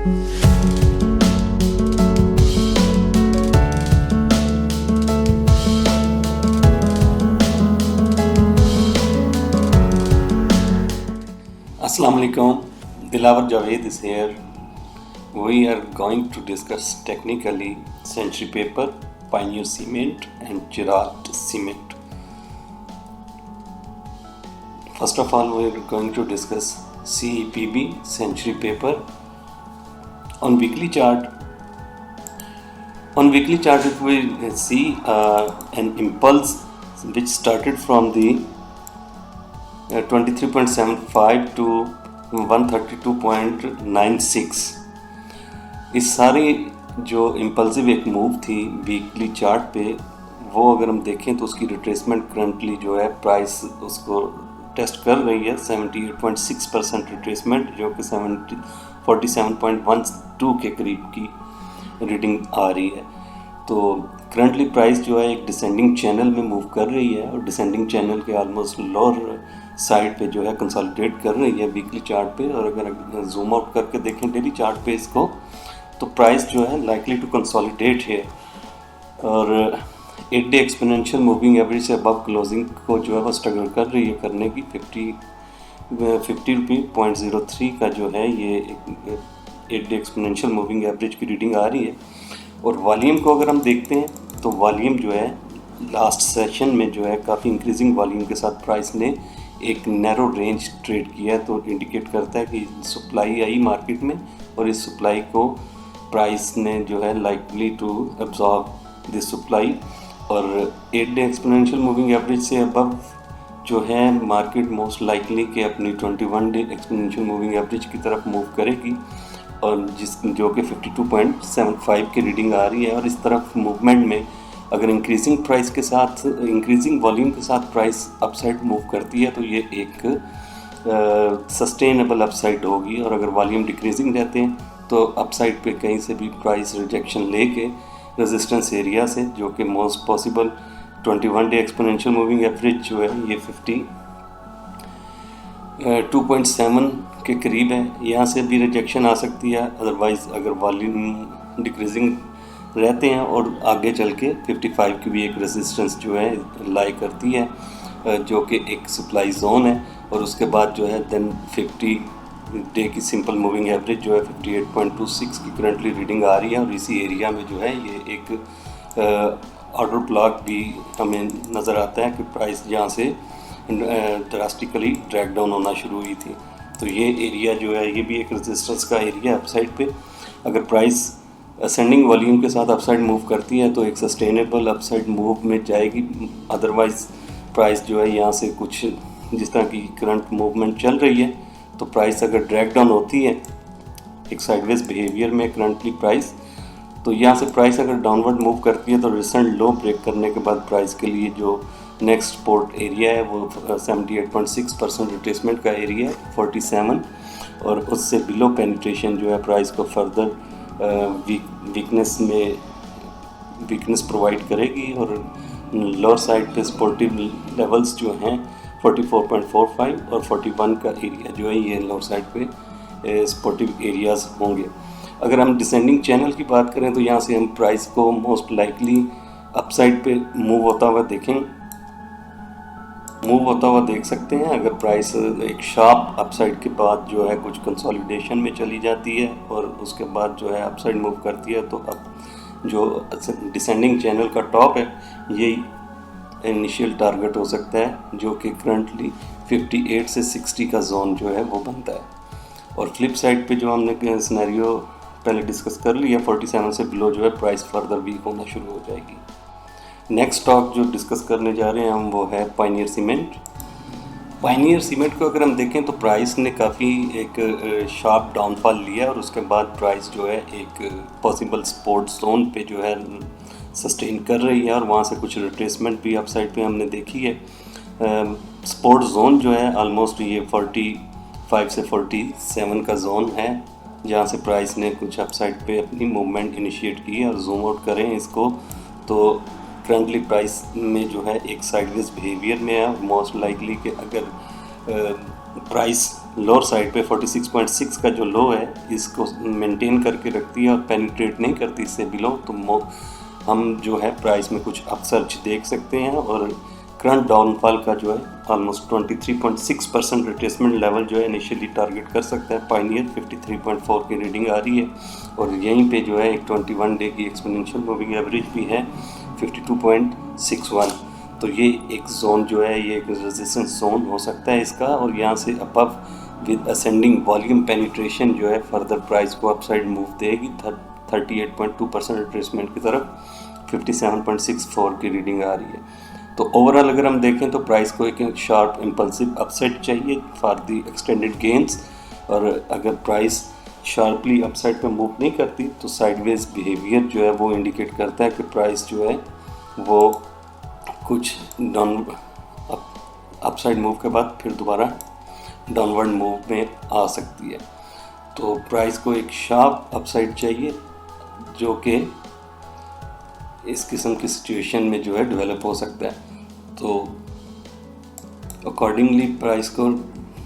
Assalamu alaikum, Dilawar Javed is here. We are going to discuss technically Century Paper, Pioneer Cement and Gerard Cement. First of all, we are going to discuss CEPB, Century Paper. On weekly chart, if we see an impulse which started from the 23.75 to 132.96, इस सारी जो impulsive एक move थी weekly chart पे, वो अगर हम देखें तो उसकी रिट्रेसमेंट करंटली जो है प्राइस उसको टेस्ट कर रही है 78.6% रिट्रेसमेंट, जो कि 47.12 के करीब की रीडिंग आ रही है। तो करंटली प्राइस जो है एक डिसेंडिंग चैनल में मूव कर रही है और डिसेंडिंग चैनल के ऑलमोस्ट लोअर साइड पे जो है कंसोलिडेट कर रही है वीकली चार्ट पे। और अगर जूम आउट करके देखें डेली चार्ट पे इसको, तो प्राइस जो है लाइकली टू कंसोलिडेट है और 8 डे एक्सपोनेंशियल मूविंग एवरेज से अबव क्लोजिंग को जो है वो स्ट्रगल कर रही है करने की। 50.03 का जो है ये 8 डे एक्सपोनेंशियल मूविंग एवरेज की रीडिंग आ रही है। और वॉल्यूम को अगर हम देखते हैं तो वॉल्यूम जो है लास्ट सेशन में जो है काफ़ी इंक्रीजिंग वॉल्यूम के साथ प्राइस ने एक नैरो रेंज ट्रेड किया, तो इंडिकेट करता है कि सप्लाई आई मार्केट में और इस सप्लाई को प्राइस ने जो है likely to absorb this supply. और 8 डे एक्सपोनेंशियल मूविंग एवरेज से अबव जो है मार्केट मोस्ट लाइकली कि अपनी 21 डे एक्सपोनेंशियल मूविंग एवरेज की तरफ मूव करेगी, और जो कि 52.75 की रीडिंग आ रही है। और इस तरफ मूवमेंट में अगर इंक्रीजिंग प्राइस के साथ, इंक्रीजिंग वॉल्यूम के साथ प्राइस अपसाइड मूव करती है तो ये एक सस्टेनेबल अपसाइड होगी। और अगर वॉल्यूम डिक्रीजिंग रहते हैं तो अपसाइड पे कहीं से भी प्राइस रिजेक्शन लेके रेजिस्टेंस एरिया से, जो कि most possible 21 day exponential moving average जो है ये 52.7 के करीब है, यहाँ से भी रिजेक्शन आ सकती है। अदरवाइज़ अगर वॉल्यूम डिक्रीजिंग रहते हैं और आगे चल के 55 की भी एक रेजिस्टेंस जो है लाई करती है, जो कि एक सप्लाई जोन है। और उसके बाद जो है देन 50 डे की सिंपल मूविंग एवरेज जो है 58.26 की करंटली रीडिंग आ रही है। और इसी एरिया में जो है ये एक ऑर्डर ब्लॉक भी हमें नज़र आता है कि प्राइस यहाँ से ड्रास्टिकली ड्रैग डाउन होना शुरू हुई थी। तो ये एरिया जो है ये भी एक रेजिस्टेंस का एरिया अपसाइड पे। अगर प्राइस असेंडिंग वॉल्यूम के साथ अपसाइड मूव करती है तो एक सस्टेनेबल अपसाइड मूव में जाएगी। अदरवाइज़ प्राइस जो है यहाँ से कुछ जिस तरह की करंट मूवमेंट चल रही है, तो प्राइस अगर ड्रैग डाउन होती है एक साइडवेज बिहेवियर में करंटली प्राइस, तो यहाँ से प्राइस अगर डाउनवर्ड मूव करती है तो रिसेंट लो ब्रेक करने के बाद प्राइस के लिए जो नेक्स्ट सपोर्ट एरिया है वो 78.6% रिट्रेसमेंट का एरिया है 47, और उससे बिलो पेनिट्रेशन जो है प्राइस को फर्दर वीकनेस प्रोवाइड करेगी। और लोअर साइड पे सपोर्टिव लेवल्स जो हैं 44.45 और 41 का एरिया जो है ये लोअर साइड पे सपोर्टिव एरियाज़ होंगे। अगर हम डिसेंडिंग चैनल की बात करें तो यहाँ से हम प्राइस को मोस्ट लाइकली अपसाइड पे मूव होता हुआ देख सकते हैं। अगर प्राइस एक शार्प अपसाइड के बाद जो है कुछ कंसोलिडेशन में चली जाती है और उसके बाद जो है अपसाइड मूव करती है, तो अब जो डिसेंडिंग चैनल का टॉप है यही इनिशियल टारगेट हो सकता है, जो कि करंटली 58 से 60 का जोन जो है वो बनता है। और फ्लिप साइड पे जो हमने सिनेरियो पहले डिस्कस कर लिया 47 से बिलो जो है प्राइस फर्दर वीक होना शुरू हो जाएगी। नेक्स्ट स्टॉक जो डिस्कस करने जा रहे हैं हम वो है पायनियर सीमेंट। पायनियर सीमेंट को अगर हम देखें तो प्राइस ने काफ़ी एक शार्प डाउनफॉल लिया और उसके बाद प्राइस जो है एक पॉसिबल सपोर्ट जोन पे जो है सस्टेन कर रही है और वहाँ से कुछ रिट्रेसमेंट भी अपसाइड पे हमने देखी है। सपोर्ट जोन जो है ऑलमोस्ट ये 45 से 47 का जोन है, जहाँ से प्राइस ने कुछ अपसाइड पे अपनी मूवमेंट इनिशिएट की है। और जूम आउट करें इसको तो करंटली प्राइस में जो है एक साइडवेज बिहेवियर में है। मोस्ट लाइकली कि अगर प्राइस लोअर साइड पे 46.6 का जो लो है इसको मेंटेन करके रखती है और पेनिट्रेट नहीं करती इससे बिलो, तो हम जो है प्राइस में कुछ अपसर्ज देख सकते हैं। और करंट डाउनफॉल का जो है ऑलमोस्ट 23.6% रिट्रेसमेंट लेवल जो है इनिशियली टारगेट कर सकता है। पायनियर 53.4 की रीडिंग आ रही है और यहीं पे जो है एक 21 डे की एक्सपोनेंशियल मूविंग एवरेज भी है 52.61। तो ये एक जोन जो है ये एक रेजिस्टेंस जोन हो सकता है इसका, और यहाँ से above with ascending volume penetration जो है फर्दर प्राइस को अपसाइड मूव देगी 38.2% रिट्रेसमेंट की तरफ 57.64 की रीडिंग आ रही है। तो ओवरऑल अगर हम देखें तो प्राइस को एक शार्प इम्पल्सिव अपसाइड चाहिए फॉर दी एक्सटेंडेड गेंस, और अगर प्राइस शार्पली अपसाइड पे मूव नहीं करती तो साइडवेज बिहेवियर जो है वो इंडिकेट करता है कि प्राइस जो है वो कुछ डाउन अपसाइड मूव के बाद फिर दोबारा डाउनवर्ड मूव में आ सकती है। तो प्राइस को एक शार्प अपसाइड चाहिए जो कि इस किस्म की सिचुएशन में जो है डेवलप हो सकता है। तो अकॉर्डिंगली प्राइस को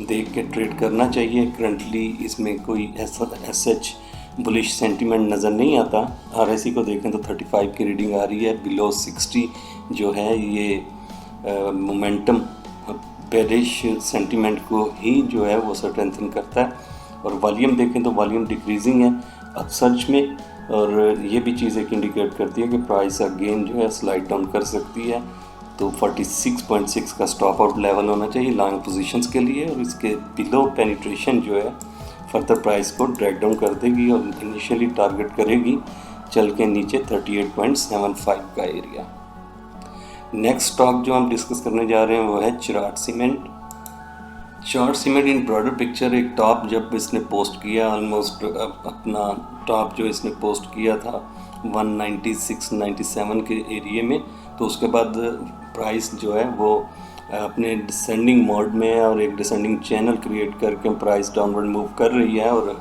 देख के ट्रेड करना चाहिए। करंटली इसमें कोई ऐसा सच बुलिश सेंटीमेंट नज़र नहीं आता। आरएससी को देखें तो 35 की रीडिंग आ रही है, बिलो 60 जो है ये मोमेंटम बेरिश सेंटीमेंट को ही जो है वो स्ट्रेंथन करता है। और वॉल्यूम देखें तो वॉल्यूम डिक्रीजिंग है अपसर्ज में, और ये भी चीज़ एक इंडिकेट करती है कि प्राइस अगेन जो है स्लाइड डाउन कर सकती है। तो 46.6 का स्टॉप आउट लेवल होना चाहिए लॉन्ग पोजीशंस के लिए, और इसके बिलो पेनिट्रेशन जो है फर्दर प्राइस को ड्रैग डाउन कर देगी और इनिशियली टारगेट करेगी चल के नीचे 38.75 का एरिया। नेक्स्ट स्टॉक जो हम डिस्कस करने जा रहे हैं वो है Cherat cement. Cherat cement in broader picture एक टॉप जब इसने पोस्ट किया, ऑलमोस्ट अपना टॉप जो इसने पोस्ट किया था 196-97 के एरिया में, तो उसके बाद प्राइस जो है वो अपने डिसेंडिंग मोड में है और एक डिसेंडिंग चैनल क्रिएट करके प्राइस डाउनवर्ड मूव कर रही है। और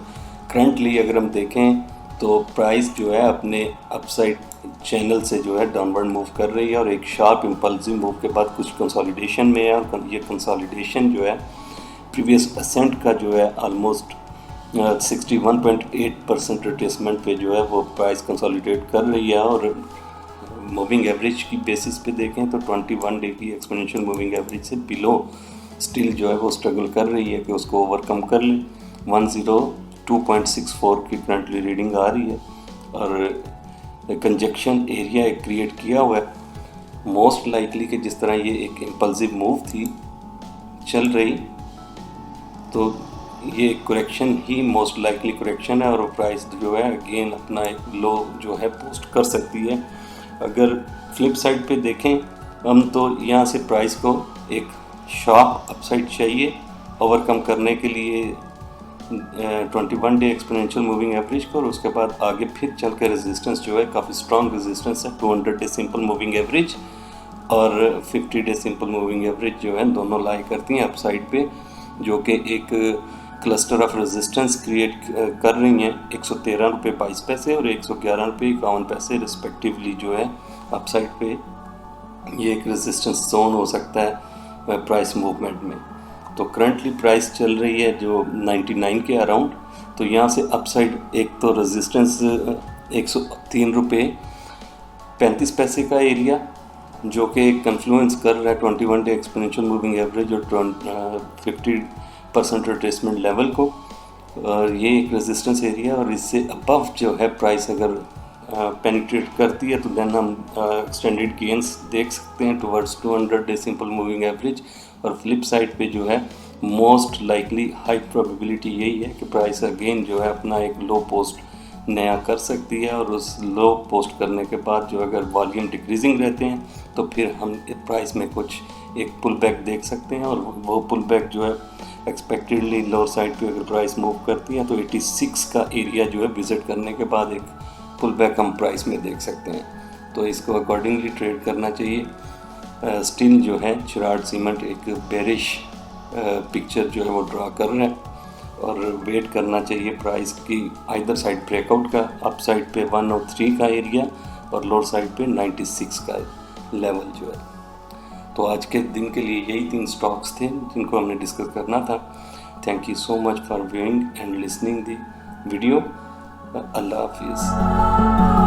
करंटली अगर हम देखें तो प्राइस जो है अपने अपसाइड चैनल से जो है डाउनवर्ड मूव कर रही है और एक शार्प इम्पल्सिव मूव के बाद कुछ कंसोलिडेशन में है। और ये कंसोलिडेशन जो है प्रीवियस असेंट का जो है ऑलमोस्ट 61.8% रिट्रेसमेंट पे जो है वो प्राइस कंसोलिडेट कर रही है। और मूविंग एवरेज की बेसिस पे देखें तो 21 डे की एक्सपोनेंशियल मूविंग एवरेज से बिलो स्टिल जो है वो स्ट्रगल कर रही है कि उसको ओवरकम कर ले। 102.64 की करंटली रीडिंग आ रही है और कंजक्शन एरिया एक क्रिएट किया हुआ है। मोस्ट लाइकली कि जिस तरह ये एक इम्पल्सिव मूव थी चल रही, तो ये करेक्शन ही मोस्ट लाइकली करेक्शन है और प्राइस जो है अगेन अपना एक लो जो है पोस्ट कर सकती है। अगर फ्लिप साइड पे देखें हम तो यहाँ से प्राइस को एक शार्प अपसाइड चाहिए ओवरकम करने के लिए 21 डे एक्सपोनेंशियल मूविंग एवरेज को, और उसके बाद आगे फिर चल के रेजिस्टेंस जो है काफ़ी स्ट्रॉन्ग रेजिस्टेंस है 200 डे सिंपल मूविंग एवरेज और 50 डे सिंपल मूविंग एवरेज जो है दोनों लाई करती हैं अपसाइड पे, जो कि एक क्लस्टर ऑफ रेजिस्टेंस क्रिएट कर रही हैं 113 रुपये 22 पैसे और 111 रुपये 51 पैसे रिस्पेक्टिवली जो है अपसाइड पे ये एक रेजिस्टेंस जोन हो सकता है प्राइस मूवमेंट में। तो करंटली प्राइस चल रही है जो 99 के अराउंड, तो यहाँ से अपसाइड एक तो रेजिस्टेंस 103 रुपये 35 पैसे का एरिया जो कि कन्फ्लुएंस कर रहा है 21 डे एक्सपोनेंशियल मूविंग एवरेज और 50% रिट्रेसमेंट लेवल को, और ये एक रेजिस्टेंस एरिया। और इससे अबव जो है प्राइस अगर पेनिट्रेट करती है तो देन हम एक्सटेंडेड गेंस देख सकते हैं towards 200 day simple moving average. और फ्लिप साइड पे जो है मोस्ट लाइकली हाई प्रोबेबिलिटी यही है कि प्राइस अगेन जो है अपना एक लो पोस्ट नया कर सकती है, और उस लो पोस्ट करने के बाद जो अगर वॉल्यूम डिक्रीजिंग रहते हैं तो फिर हम प्राइस में कुछ एक पुल बैक देख सकते हैं। और वो पुल बैक जो है एक्सपेक्टेडली लोअर साइड पे अगर प्राइस मूव करती है तो 86 का एरिया जो है विजिट करने के बाद एक पुल बैक हम प्राइस में देख सकते हैं। तो इसको अकॉर्डिंगली ट्रेड करना चाहिए। स्टिल जो है चिराट सीमेंट एक बेरिश पिक्चर जो है वो ड्रा कर रहा है और वेट करना चाहिए प्राइस की आइदर साइड ब्रेकआउट का, अप साइड पे 103 का एरिया और लोअर साइड पे 96 का लेवल जो है। तो आज के दिन के लिए यही 3 स्टॉक्स थे जिनको हमने डिस्कस करना था। Thank you so much for viewing and listening the video. Allah Hafiz.